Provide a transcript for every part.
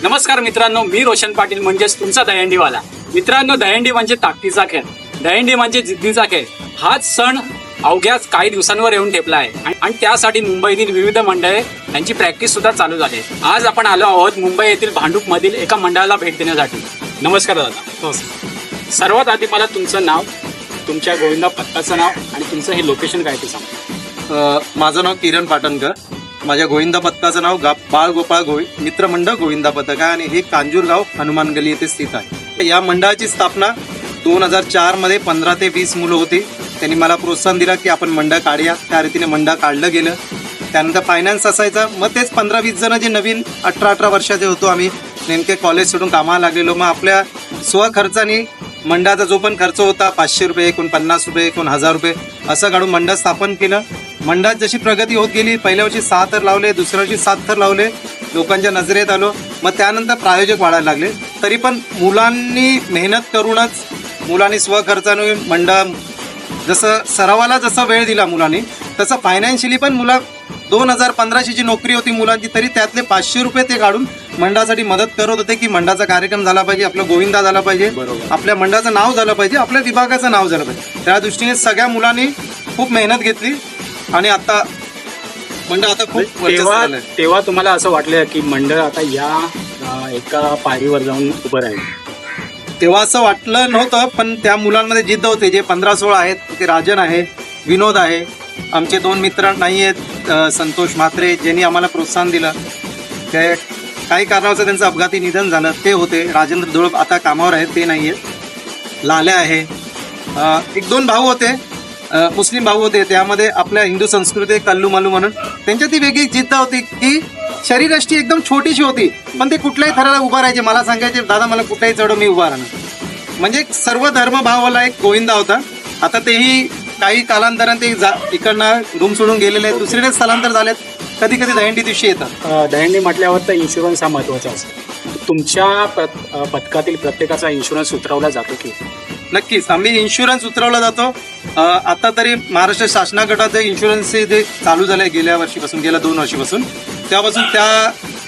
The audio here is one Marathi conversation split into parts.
नमस्कार मित्रांनो, मी रोशन पाटील म्हणजेच तुमचा दहीहंडीवाला. मित्रांनो, दहीहंडी म्हणजे ताकदीचा खेळ, दहीहंडी म्हणजे जिद्दीचा खेळ. हाच सण अवघ्याच काही दिवसांवर येऊन ठेपला आहे आणि त्यासाठी मुंबईतील विविध मंडळे यांची प्रॅक्टिस सुद्धा चालू झाली. आज आपण आलो आहोत मुंबई येथील भांडूप मधील एका मंडळाला भेट देण्यासाठी. नमस्कार दादा. सर्वात आधी मला तुमचं नाव, तुमच्या गोविंदा पथकाचं नाव आणि तुमचं हे लोकेशन काय ते सांगा. माझं नाव किरण पाटणकर. माझ्या गोविंदा पथकाचं नाव बाळ गोपाळ मित्रमंडळ गोविंदा पथक आहे आणि हे कांजूरगाव हनुमान गली येथे स्थित आहे. या मंडळाची स्थापना 2004 मध्ये 15 ते 20 मुलं होती. त्यांनी मला प्रोत्साहन दिलं की आपण मंडळ काढूया. त्या रीतीने मंडळ काढलं गेलं. त्यानंतर फायनान्स असायचा. मग तेच 15-20 जण जे नवीन 18 वर्षाचे होतो आम्ही, नेमके कॉलेज सोडून कामाला लागलेलो. मग आपल्या स्वखर्चाने मंडळाचा जो पण खर्च होता, 500 रुपये, कोण 50 रुपये, कोण 1000 रुपये असं काढून मंडळ स्थापन केलं. मंडळात जशी प्रगती होत गेली, पहिल्या वर्षी 6 थर लावले, दुसऱ्या वर्षी 7 थर लावले, लोकांच्या नजरेत आलो. मग त्यानंतर प्रायोजक वाढायला लागले. तरी पण मुलांनी मेहनत करूनच, मुलांनी स्वखर्चाने मंडळ जसं सरावाला जसा वेळ दिला मुलांनी, तसं फायनान्शियली पण मुला 2015ची जी नोकरी होती मुलांची, तरी त्यातले 500 रुपये ते काढून मंडळासाठी मदत करत होते की मंडळाचा कार्यक्रम झाला पाहिजे, आपला गोविंदा झाला पाहिजे, आपल्या मंडळाचं नाव झालं पाहिजे, आपल्या विभागाचं नाव झालं पाहिजे. त्या दृष्टीने सगळ्या मुलांनी खूप मेहनत घेतली आणि आता मंडळ आता खूप तेव्हा तुम्हाला असं वाटलं की मंडळ आता या एका पायरीवर जाऊन उभं राहील? तेव्हा असं वाटलं नव्हतं, पण त्या मुलांमध्ये जिद्द होते. जे 15-16 आहेत, ते राजन आहे, विनोद आहे, आमचे 2 मित्र नाही आहेत, संतोष म्हात्रे, ज्यांनी आम्हाला प्रोत्साहन दिलं. ते काही कारणाचं त्यांचं अपघाती निधन झालं, ते होते. राजेंद्र धुळप आता कामावर आहेत, ते नाही आहेत. लाल्या आहे. 1-2 भाऊ होते, मुस्लिम भाऊ होते. त्यामध्ये आपल्या हिंदू संस्कृती कल्लू मल्लू म्हणून त्यांच्यात ती वेगळी जिद्द होती की शरीरयष्टी एकदम छोटीशी होती, पण ते कुठल्याही थराला उभा राहायचे. मला सांगायचे, दादा मला कुठल्याही चढव मी उभा राहणार. म्हणजे सर्व धर्मभावाला एक गोविंदा होता. आता तेही काही कालांतराने ते इकडनं रूम सोडून गेलेले आहेत, दुसरीकडे स्थलांतर झालेत. कधी कधी दहीहंडी दिवशी येतात. दहीहंडी म्हटल्यावर तर इन्शुरन्स हा महत्त्वाचा असतो. तुमच्या पथकातील प्रत्येकाचा इन्शुरन्स उतरवला जातो की? नक्कीच, आम्ही इन्शुरन्स उतरवला जातो. आता तरी महाराष्ट्र शासनाकडे इन्शुरन्स जे चालू झालं आहे गेल्या वर्षीपासून, गेल्या 2 वर्षीपासून, त्यापासून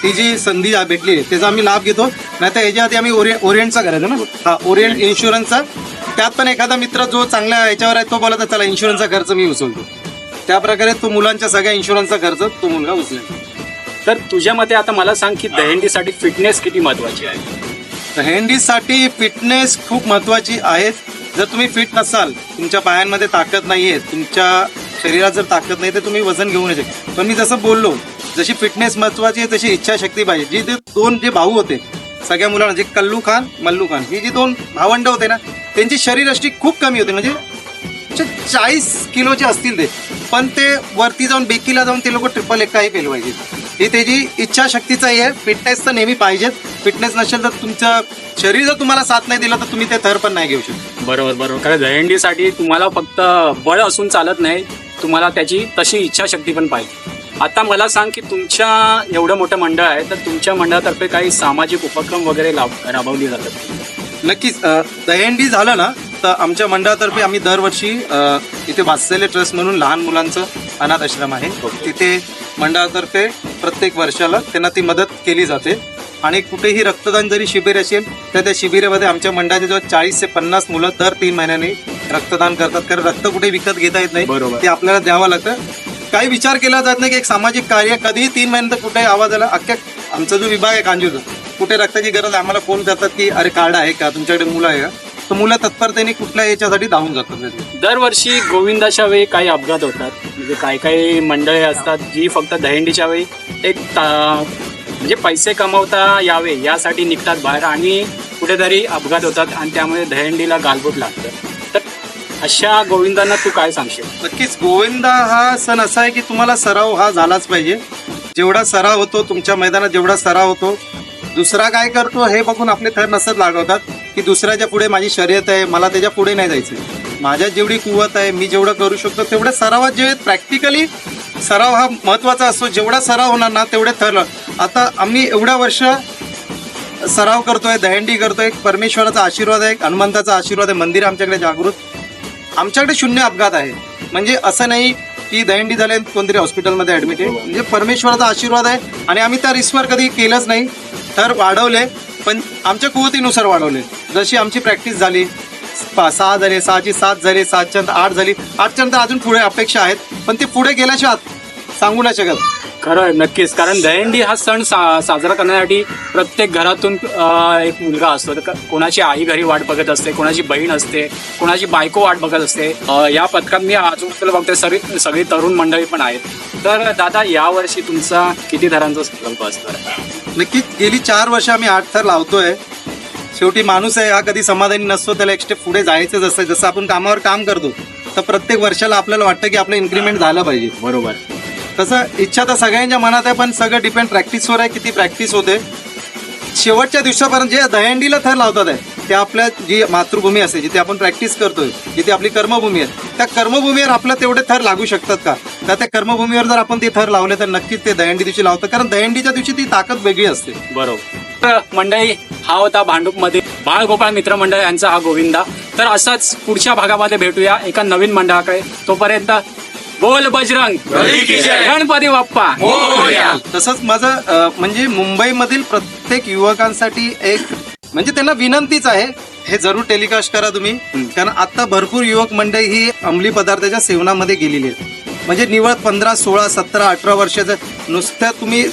ती जी संधी भेटली त्याचा आम्ही लाभ घेतो. नाही तर याच्या आधी आम्ही ओरिएंटचा करायचो ना. हा, ओरिएंट इन्शुरन्सचा. त्यात पण एखादा मित्र जो चांगल्या याच्यावर आहे तो बोलला, चला इन्शुरन्सचा खर्च मी उचलतो. त्या प्रकारे तो मुलांच्या सगळ्या इन्शुरन्सचा खर्च तो मुलगा उचलेल. तर तुझ्या मते आता मला सांग की दहीहंडीसाठी फिटनेस किती महत्त्वाची आहे? दहीहंडीसाठी फिटनेस खूप महत्त्वाची आहे. जर तुम्ही फिट नसाल, तुमच्या पायांमध्ये ताकद नाही आहे, तुमच्या शरीरात जर ताकद नाही तर तुम्ही वजन घेऊ नाही शकता. पण मी जसं बोललो, जशी फिटनेस महत्त्वाची आहे तशी इच्छाशक्ती पाहिजे. जे 2 जे भाऊ होते सगळ्या मुलांना, जे कल्लू खान मल्लू खान, ही जी 2 भावंड होते ना, त्यांची शरीरयष्टी खूप कमी होती. म्हणजे 40 किलोचे असतील ते, पण ते वरती जाऊन बेकीला जाऊन ते लोक ट्रिपल एकाही पेलवायचे. ही त्याची इच्छाशक्तीचाही आहे. फिटनेस तर नेहमी पाहिजेत. फिटनेस नसेल तर तुमचं शरीर जर तुम्हाला साथ नाही दिलं तर तुम्ही ते थर पण नाही घेऊ शकत. बरोबर. कारण दहीहंडीसाठी तुम्हाला फक्त बळ असून चालत नाही, तुम्हाला त्याची तशी इच्छाशक्ती पण पाहिजे. आता मला सांग की तुमच्या एवढं मोठं मंडळ आहे, तर तुमच्या मंडळातर्फे काही सामाजिक उपक्रम वगैरे राबवले जातात? नक्कीच. दहीहंडी झालं ना तर आमच्या मंडळातर्फे आम्ही दरवर्षी इथे वात्सल्य ट्रस्ट म्हणून लहान मुलांचं अनाथ आश्रम आहे, तिथे मंडळातर्फे प्रत्येक वर्षाला त्यांना ती मदत केली जाते. आणि कुठेही रक्तदान जरी शिबिर असेल तर त्या शिबिरामध्ये आमच्या मंडळाचे जवळ 40 ते 50 मुलं दर 3 महिन्यांनी रक्तदान करतात. कारण रक्त कुठे विकत घेता येत नाही, ते आपल्याला द्यावं लागतं. काही विचार केला जात नाही की एक सामाजिक कार्य कधीही 3 महिन्यानंतर कुठेही आवाज आला, अख्ख्या आमचा जो विभाग आहे कांजूरचा, कुठे रक्ताची गरज आम्हाला फोन करतात की अरे कार्ड आहे का, तुमच्याकडे मुलं आहे का, तर मुलं तत्परतेने कुठल्या याच्यासाठी धावून जातात. दरवर्षी गोविंदाच्या वेळी काही अपघात होतात. म्हणजे काही मंडळी असतात जी फक्त दहीहंडीच्या वेळी एक म्हणजे पैसे कमवता यावे यासाठी निघतात बाहेर आणि कुठेतरी अपघात होतात आणि त्यामुळे दहीहंडीला गालबोट लागतं. तर अशा गोविंदांना तू काय सांगशील? नक्कीच, गोविंदा हा सण असा आहे की तुम्हाला सराव हा झालाच पाहिजे. जेवढा सराव होतो तुमच्या मैदानात, जेवढा सराव होतो, दुसरा काय करतो हे बघून आपले थर नसत लागवतात की दुसऱ्याच्या पुढे माझी शर्यत आहे, मला त्याच्या पुढे नाही जायचं. माझ्यात जेवढी कुवत आहे, मी जेवढं करू शकतो तेवढ्या सरावात, जे प्रॅक्टिकली सराव हा महत्त्वाचा असतो. जेवढा सराव होणार ना तेवढे थर. आता आम्ही एवढ्या वर्ष सराव करतोय, दहीहंडी करतोय, परमेश्वराचा आशीर्वाद आहे, हनुमंताचा आशीर्वाद आहे, मंदिर आमच्याकडे जागृत, आमच्याकडे 0 अपघात आहे. म्हणजे असं नाही की दहीहंडी झाले कोणतरी हॉस्पिटलमध्ये ऍडमिट आहे. म्हणजे परमेश्वराचा आशीर्वाद आहे आणि आम्ही त्या रिस्कवर कधी केलंच नाही. थर वाढवले, पण आमच्या कुवतीनुसार वाढवले. जशी आमची प्रॅक्टिस झाली, 6 झाले, 6ची 7 झाली, 7च्या 8 झाली, 8च्या नंतर अजून पुढे अपेक्षा आहेत, पण ते पुढे गेल्याशिवाय सांगू नाही शकत. खरं नक्कीच, कारण दहीहंडी हा सण साजरा करण्यासाठी प्रत्येक घरातून एक मुलगा असतो. तर कोणाची आई घरी वाट बघत असते, कोणाची बहीण असते, कोणाची बायको वाट बघत असते. या पथकात मी आजूबाजूला बघतोय सगळी तरुण मंडळी पण आहेत. तर दादा, यावर्षी तुमचा किती थरांचा संकल्प असणार? नक्कीच गेली 4 वर्ष आम्ही 8 थर लावतोय. शेवटी माणूस आहे हा कधी समाधानी नसतो, त्याला एक स्टेप पुढे जायचंच असतं. जसं आपण कामावर काम करतो तर प्रत्येक वर्षाला आपल्याला वाटतं की आपलं इन्क्रीमेंट झालं पाहिजे. बरोबर. तसं इच्छा तर सगळ्यांच्या मनात आहे, पण सगळं डिपेंड प्रॅक्टिसवर आहे, किती प्रॅक्टिस होते. शेवटच्या दिवसापर्यंत जे दहीहंडीला थर लावतात आहे ते आपल्या जी मातृभूमी असते, जिथे आपण प्रॅक्टिस करतोय, जिथे आपली कर्मभूमी आहे, त्या कर्मभूमीवर आपलं तेवढे थर लागू शकतात का? तर त्या कर्मभूमीवर जर आपण ते थर लावले तर नक्कीच ते दहीहंडी दिवशी लावतं, कारण दहीहंडीच्या दिवशी ती ताकद वेगळी असते. बरोबर. तर मंडळी, हा होता भांडूपमध्ये बाळगोपाळ मित्र मंडळ यांचा हा गोविंदा. तर असाच पुढच्या भागामध्ये भेटूया एका नवीन मंडळाकडे. तोपर्यंत बोल बजरंग, गणपती बाप्पा. तसंच माझं म्हणजे मुंबईमधील प्रत्येक युवकांसाठी एक म्हणजे त्यांना विनंतीच आहे, हे जरूर टेलिकास्ट करा तुम्ही, कारण आता भरपूर युवक मंडळी ही अंमली पदार्थाच्या सेवनामध्ये गेलेली आहेत. म्हणजे निवळ 15, 16, 17, 18 वर्षाचं नुसत्या तुम्ही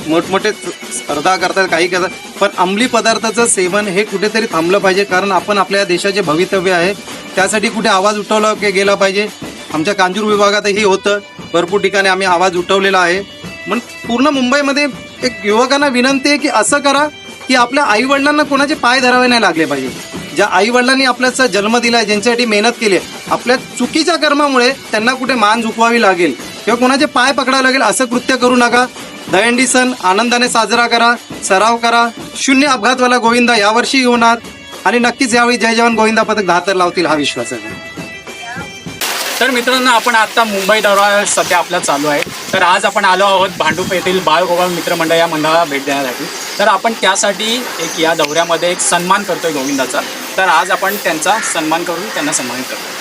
मोठमोठे स्पर्धा करतात, काही करतात, पण अंमली पदार्थाचं सेवन हे कुठेतरी थांबलं पाहिजे, कारण आपण आपल्या देशाचे भवितव्य आहे. त्यासाठी कुठे आवाज उठवला गेला पाहिजे. आमच्या कांजूर विभागातही होतं, भरपूर ठिकाणी आम्ही आवाज उठवलेला आहे. पण पूर्ण मुंबईमध्ये एक युवकांना विनंती आहे की असं करा की आपल्या आईवडिलांना कोणाचे पाय धरावे नाही लागले पाहिजे. ज्या आईवडिलांनी आपल्याचा जन्म दिला आहे, ज्यांच्यासाठी मेहनत केली आहे, आपल्या चुकीच्या कर्मामुळे त्यांना कुठे मान झुकवावी लागेल किंवा कोणाचे पाय पकडावे लागेल असं कृत्य करू नका. दहीहंडी सण आनंदाने साजरा करा, सराव करा. 0 अपघातवाला गोविंदा यावर्षी होणार आणि नक्कीच यावेळी जय जवान गोविंदा पथक 10 थर लावतील हा विश्वास आहे. तर मित्रांनो, आपण आता मुंबई दौरा सध्या आपला चालू आहे. तर आज आपण आलो आहोत भांडूप येथील बाळगोपाळ मित्रमंडळ या मंडळाला भेट देण्यासाठी. तर आपण त्यासाठी एक या दौऱ्यामध्ये एक सन्मान करतोय गोविंदाचा. तर आज आपण त्यांचा सन्मान करून त्यांना सन्मानित करतो.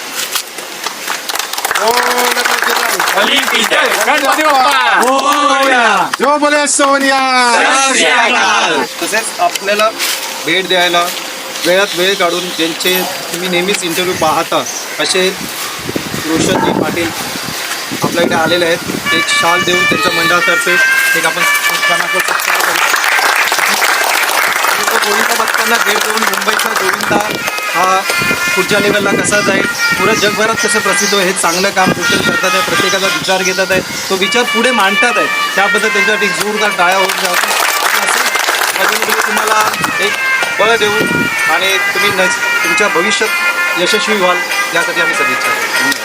गणपती बाप्पा. जो बोले सोनिया. तसेच आपल्याला भेट द्यायला वेळात वेळ काढून ज्यांचे तुम्ही नेहमीच इंटरव्ह्यू पाहता असे रोशनजी पाटील आपल्या इथे आलेले आहेत. एक शाल देऊन त्यांच्या मंडळातर्फे एक आपण गोविंदा पथकांना भेट देऊन मुंबईचा गोविंदा हा पुढच्या लेवलला कसा जाईल, पुऱ्या जगभरात कसं प्रसिद्ध होईल, हे चांगलं काम रोशन करतात आहे. प्रत्येकाचा विचार घेतात आहे, तो विचार पुढे मांडतात आहे. त्याबद्दल त्यांच्यासाठी जोरदार टाळ्या होत जातात. असं तुम्हाला एक बळ देऊ आणि तुम्ही तुमच्या भविष्यात यशस्वी व्हाल यासाठी आम्ही सदिच्छा